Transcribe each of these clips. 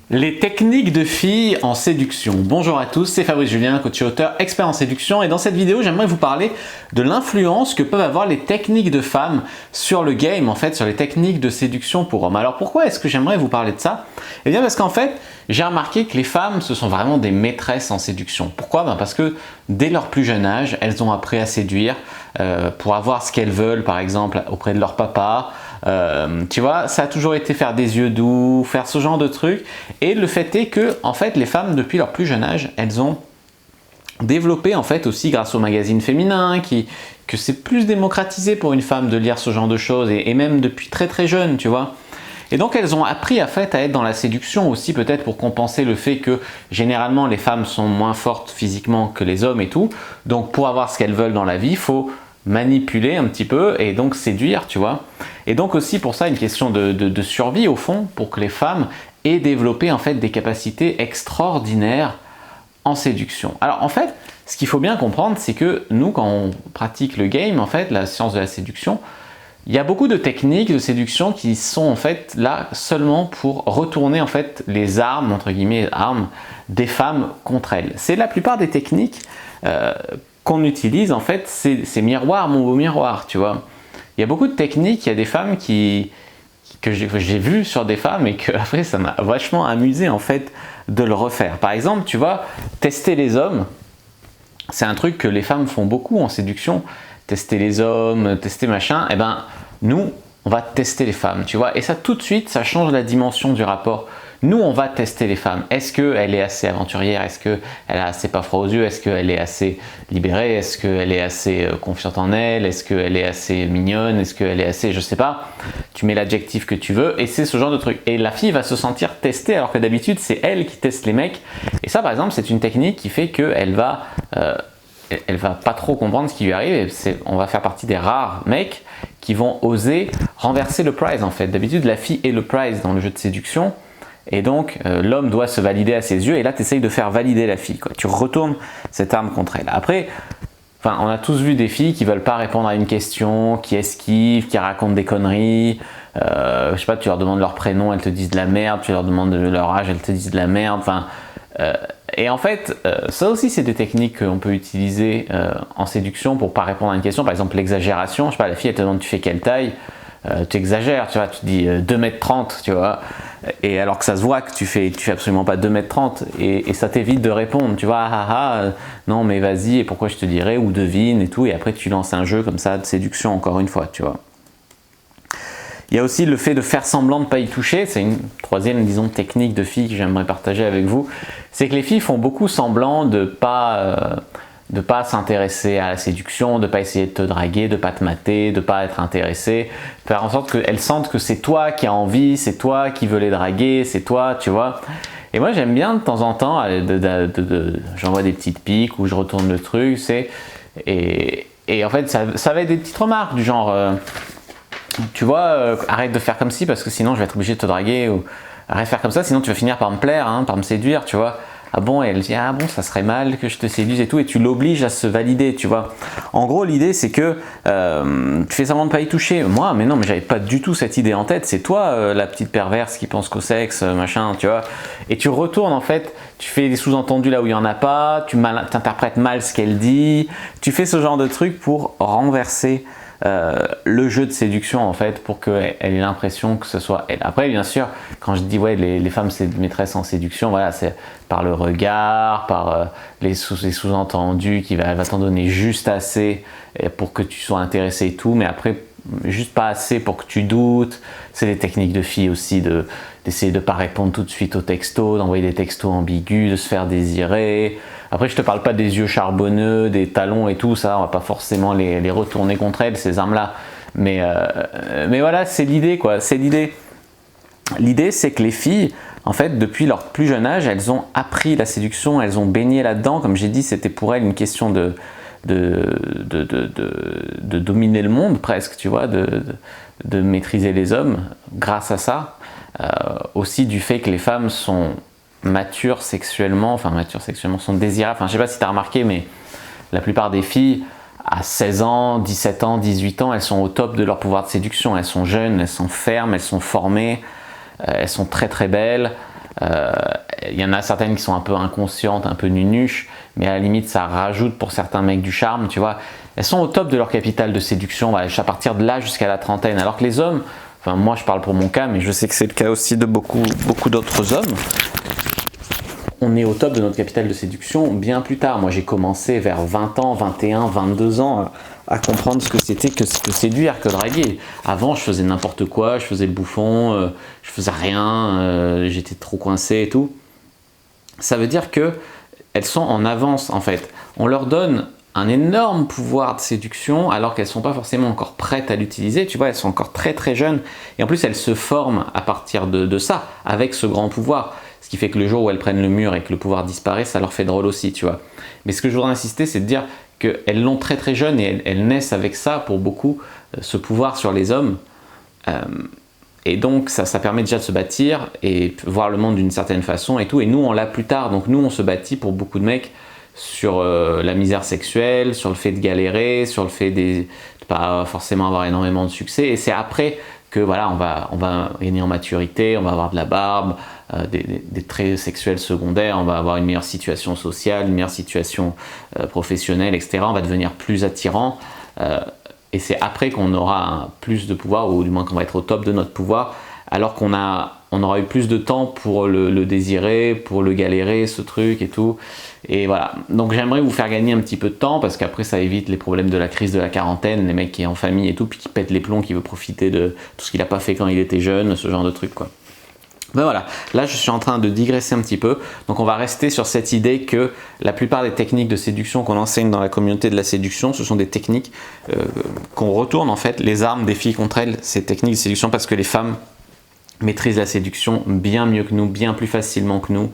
Les techniques de filles en séduction. Bonjour à tous, c'est Fabrice Julien, coach et auteur, expert en séduction, et dans cette vidéo, j'aimerais vous parler de l'influence que peuvent avoir les techniques de femmes sur le game, en fait, sur les techniques de séduction pour hommes. Alors pourquoi est-ce que j'aimerais vous parler de ça? Eh bien parce qu'en fait, j'ai remarqué que les femmes, ce sont vraiment des maîtresses en séduction. Pourquoi? Parce que dès leur plus jeune âge, elles ont appris à séduire pour avoir ce qu'elles veulent, par exemple, auprès de leur papa. Tu vois, ça a toujours été faire des yeux doux, faire ce genre de trucs. Et le fait est que, en fait, les femmes, depuis leur plus jeune âge, elles ont développé, en fait, aussi grâce aux magazines féminins, que c'est plus démocratisé pour une femme de lire ce genre de choses, et même depuis très très jeune, tu vois. Et donc elles ont appris en fait à être dans la séduction aussi, peut-être pour compenser le fait que généralement les femmes sont moins fortes physiquement que les hommes et tout. Donc pour avoir ce qu'elles veulent dans la vie, il faut manipuler un petit peu et donc séduire, tu vois. Et donc aussi pour ça une question de survie au fond, pour que les femmes aient développé en fait des capacités extraordinaires en séduction. Alors en fait, ce qu'il faut bien comprendre, c'est que nous quand on pratique le game, en fait, la science de la séduction, il y a beaucoup de techniques de séduction qui sont en fait là seulement pour retourner en fait les armes, entre guillemets, armes des femmes contre elles. C'est la plupart des techniques qu'on utilise en fait, c'est miroir, mon beau miroir, tu vois. Il y a beaucoup de techniques, il y a des femmes que j'ai vues sur des femmes et que après ça m'a vachement amusé en fait de le refaire. Par exemple, tu vois, tester les hommes, c'est un truc que les femmes font beaucoup en séduction. Tester les hommes, tester machin, et ben nous, on va tester les femmes, tu vois. Et ça, tout de suite, ça change la dimension du rapport. Nous, on va tester les femmes. Est-ce qu'elle est assez aventurière? Est-ce qu'elle a assez pas froid aux yeux? Est-ce qu'elle est assez libérée? Est-ce qu'elle est assez confiante en elle? Est-ce qu'elle est assez mignonne? Est-ce qu'elle est assez, je sais pas, tu mets l'adjectif que tu veux, et c'est ce genre de truc. Et la fille va se sentir testée, alors que d'habitude, c'est elle qui teste les mecs. Et ça, par exemple, c'est une technique qui fait qu'elle va... elle va pas trop comprendre ce qui lui arrive, et on va faire partie des rares mecs qui vont oser renverser le prize en fait. D'habitude la fille est le prize dans le jeu de séduction, et donc l'homme doit se valider à ses yeux, et là tu essayes de faire valider la fille, quoi. Tu retournes cette arme contre elle. Après, enfin, on a tous vu des filles qui veulent pas répondre à une question, qui esquivent, qui racontent des conneries. Je sais pas, tu leur demandes leur prénom, elles te disent de la merde, tu leur demandes leur âge, elles te disent de la merde, enfin... et en fait, ça aussi c'est des techniques qu'on peut utiliser en séduction pour pas répondre à une question. Par exemple l'exagération, je sais pas, la fille elle te demande tu fais quelle taille, tu exagères, tu vois, tu dis 2,30 m, tu vois, et alors que ça se voit que tu fais absolument pas 2,30 m, et ça t'évite de répondre, tu vois, non mais vas-y, et pourquoi je te dirais, ou devine et tout, et après tu lances un jeu comme ça de séduction encore une fois, tu vois. Il y a aussi le fait de faire semblant de ne pas y toucher, c'est une troisième, disons, technique de filles que j'aimerais partager avec vous. C'est que les filles font beaucoup semblant de pas s'intéresser à la séduction, de ne pas essayer de te draguer, de ne pas te mater, de ne pas être intéressée, faire en sorte qu'elles sentent que c'est toi qui as envie, c'est toi qui veux les draguer, c'est toi, tu vois. Et moi j'aime bien de temps en temps, j'envoie des petites piques ou je retourne le truc, et en fait ça va être des petites remarques du genre... tu vois, arrête de faire comme ci parce que sinon je vais être obligé de te draguer, ou arrête de faire comme ça sinon tu vas finir par me plaire, hein, par me séduire, tu vois. Ah bon, et elle dit ah bon, ça serait mal que je te séduise et tout, et tu l'obliges à se valider, tu vois. En gros l'idée c'est que tu fais semblant de pas y toucher. Moi, mais non, mais j'avais pas du tout cette idée en tête, c'est toi la petite perverse qui pense qu'au sexe, machin, tu vois. Et tu retournes en fait, tu fais des sous-entendus là où il y en a pas, tu interprètes mal ce qu'elle dit, tu fais ce genre de truc pour renverser le jeu de séduction en fait, pour qu'elle ait l'impression que ce soit elle. Après bien sûr, quand je dis ouais les femmes c'est maîtresses en séduction, voilà, c'est par le regard, par les sous-entendus elle va t'en donner juste assez pour que tu sois intéressé et tout, mais après juste pas assez pour que tu doutes. C'est des techniques de filles aussi d'essayer de ne pas répondre tout de suite aux textos, d'envoyer des textos ambigus, de se faire désirer. Après, je te parle pas des yeux charbonneux, des talons et tout, ça, on va pas forcément les retourner contre elles, ces armes-là. Mais voilà, c'est l'idée, quoi, c'est l'idée. L'idée, c'est que les filles, en fait, depuis leur plus jeune âge, elles ont appris la séduction, elles ont baigné là-dedans. Comme j'ai dit, c'était pour elles une question de dominer le monde presque, tu vois, de maîtriser les hommes grâce à ça. Aussi du fait que les femmes sont matures sexuellement, sont désirables. Enfin, je sais pas si tu as remarqué, mais la plupart des filles, à 16 ans, 17 ans, 18 ans, elles sont au top de leur pouvoir de séduction. Elles sont jeunes, elles sont fermes, elles sont formées, elles sont très très belles. Il y en a certaines qui sont un peu inconscientes, un peu nunuches, mais à la limite ça rajoute pour certains mecs du charme, tu vois. Elles sont au top de leur capital de séduction, à partir de là jusqu'à la trentaine, alors que les hommes, enfin moi je parle pour mon cas, mais je sais que c'est le cas aussi de beaucoup d'autres hommes, on est au top de notre capital de séduction bien plus tard. Moi j'ai commencé vers 20 ans, 21, 22 ans à comprendre ce que c'était que séduire, que draguer. Avant je faisais n'importe quoi, je faisais le bouffon, je faisais rien, j'étais trop coincé et tout. Ça veut dire que elles sont en avance en fait. On leur donne un énorme pouvoir de séduction alors qu'elles ne sont pas forcément encore prêtes à l'utiliser, tu vois, elles sont encore très très jeunes et en plus elles se forment à partir de ça, avec ce grand pouvoir, ce qui fait que le jour où elles prennent le mur et que le pouvoir disparaît, ça leur fait drôle aussi, tu vois. Mais ce que je voudrais insister, c'est de dire qu'elles l'ont très très jeune et elles naissent avec ça pour beaucoup, ce pouvoir sur les hommes. Et donc ça permet déjà de se bâtir et voir le monde d'une certaine façon et tout, et nous on l'a plus tard, donc nous on se bâtit pour beaucoup de mecs sur la misère sexuelle, sur le fait de galérer, sur le fait de pas forcément avoir énormément de succès. Et c'est après que voilà, on va gagner en maturité, on va avoir de la barbe, des traits sexuels secondaires, on va avoir une meilleure situation sociale, une meilleure situation professionnelle, etc. On va devenir plus attirant. Et c'est après qu'on aura plus de pouvoir, ou du moins qu'on va être au top de notre pouvoir, alors qu'on aura eu plus de temps pour le désirer, pour le galérer, ce truc et tout. Et voilà, donc j'aimerais vous faire gagner un petit peu de temps, parce qu'après ça évite les problèmes de la crise de la quarantaine, les mecs qui sont en famille et tout, puis qui pètent les plombs, qui veut profiter de tout ce qu'il n'a pas fait quand il était jeune, ce genre de truc quoi. Ben voilà, là je suis en train de digresser un petit peu, donc on va rester sur cette idée que la plupart des techniques de séduction qu'on enseigne dans la communauté de la séduction, ce sont des techniques qu'on retourne en fait les armes des filles contre elles, ces techniques de séduction, parce que les femmes maîtrisent la séduction bien mieux que nous, bien plus facilement que nous,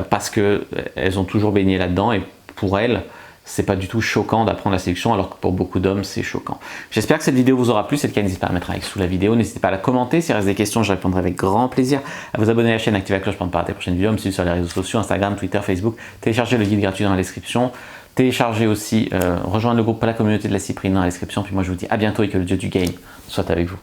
parce qu'elles ont toujours baigné là-dedans, et pour elles, c'est pas du tout choquant d'apprendre la séduction, alors que pour beaucoup d'hommes, c'est choquant. J'espère que cette vidéo vous aura plu. Si c'est le cas, n'hésitez pas à mettre un like sous la vidéo. N'hésitez pas à la commenter. S'il reste des questions, je répondrai avec grand plaisir. À vous abonner à la chaîne, activer la cloche pour ne pas rater les prochaines vidéos. Me suivre sur les réseaux sociaux, Instagram, Twitter, Facebook. Téléchargez le guide gratuit dans la description. Téléchargez aussi, rejoindre le groupe La Communauté de la Cyprine dans la description. Puis moi, je vous dis à bientôt et que le dieu du game soit avec vous.